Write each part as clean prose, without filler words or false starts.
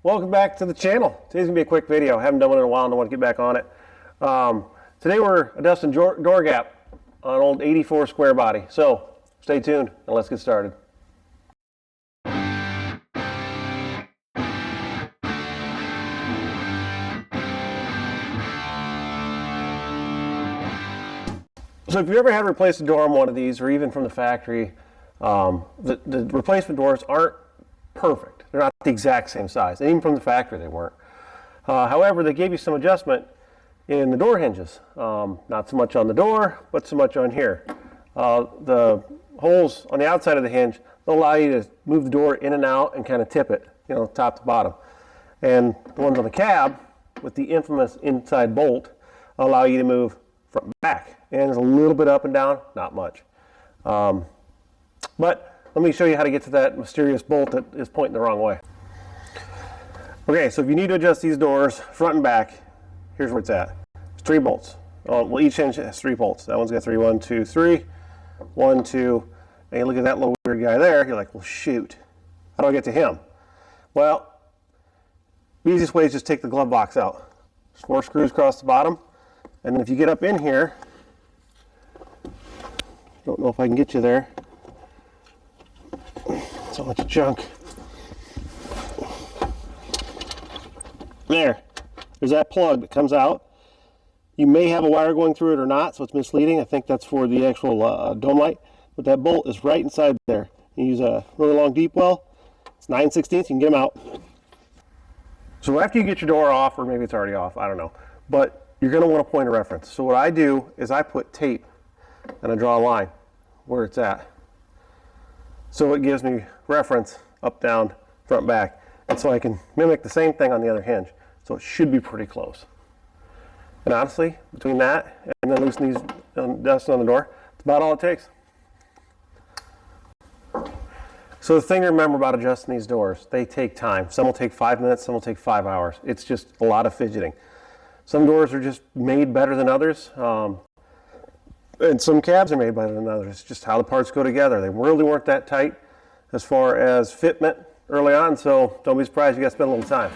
welcome back to the channel. Today's gonna be a quick video. I haven't done one in a while and I want to get back on it. Today we're adjusting door gap on an old 84 square body. So stay tuned and let's get started. So if you ever had to replace a door on one of these, or even from the factory, the replacement doors aren't perfect. They're not the exact same size. And even from the factory, they weren't. However, they gave you some adjustment in the door hinges. Not so much on the door, but so much on here. The holes on the outside of the hinge, they'll allow you to move the door in and out and kind of tip it, top to bottom. And the ones on the cab, with the infamous inside bolt, allow you to move front and back. And it's a little bit up and down, not much. But let me show you how to get to that mysterious bolt that is pointing the wrong way. Okay, so if you need to adjust these doors front and back, here's where it's at. It's 3 bolts. Well, each hinge has 3 bolts. That one's got 3, 1, 2, 3, 1, 2, and you look at that little weird guy there, you're like, well, shoot, how do I get to him? Well, the easiest way is just take the glove box out. There's 4 screws across the bottom, and then if you get up in here, don't know if I can get you there. So much junk. There's that plug that comes out. You may have a wire going through it or not, so it's misleading. I think that's for the actual dome light, but that bolt is right inside there. You use a really long deep well. It's 9/16, you can get them out. So after you get your door off, or maybe it's already off, I don't know, but you're going to want a point of reference. So what I do is I put tape and I draw a line where it's at. So it gives me reference up, down, front, back. And so I can mimic the same thing on the other hinge. So it should be pretty close. And honestly, between that and then loosening these dust on the door, it's about all it takes. So the thing to remember about adjusting these doors, they take time. Some will take 5 minutes, some will take 5 hours. It's just a lot of fidgeting. Some doors are just made better than others. And some cabs are made better than others. It's just how the parts go together. They really weren't that tight as far as fitment early on, so don't be surprised you got to spend a little time.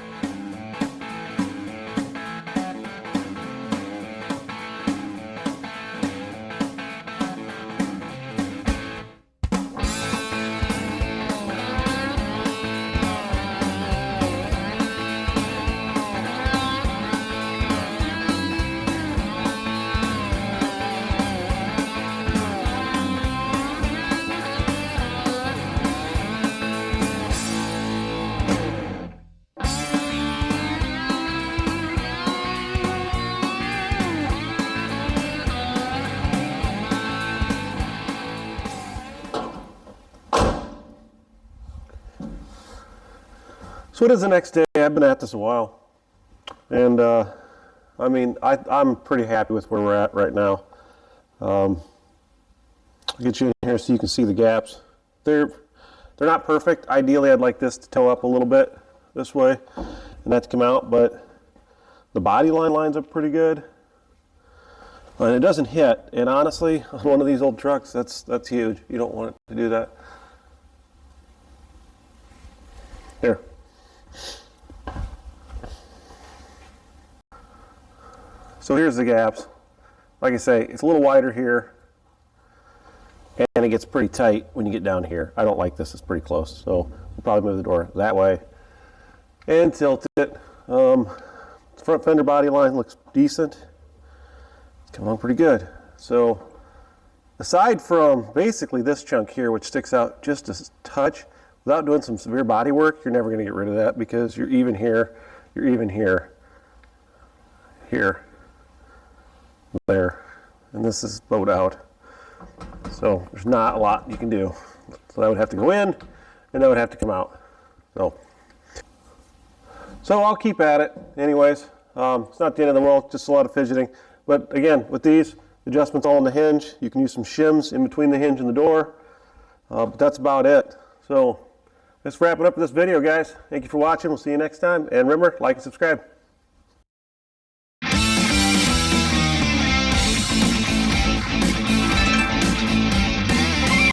So it is the next day. I've been at this a while, and I mean, I'm pretty happy with where we're at right now. I'll get you in here so you can see the gaps. They're not perfect. Ideally, I'd like this to toe up a little bit this way, and that to come out. But the body line lines up pretty good, and it doesn't hit. And honestly, on one of these old trucks, that's huge. You don't want it to do that. Here. So here's the gaps. Like I say, it's a little wider here, and it gets pretty tight when you get down here. I don't like this, it's pretty close, so we'll probably move the door that way and tilt it. Front fender body line looks decent. It's coming along pretty good. So aside from basically this chunk here, which sticks out just a touch, without doing some severe body work, you're never going to get rid of that, because you're even here, you're even here, here, there, and this is bowed out. So there's not a lot you can do. So that would have to go in, and that would have to come out. So I'll keep at it anyways. It's not the end of the world, just a lot of fidgeting. But again, with these adjustments all on the hinge, you can use some shims in between the hinge and the door. But that's about it. So let's wrap it up with this video, guys. Thank you for watching. We'll see you next time. And remember, like and subscribe.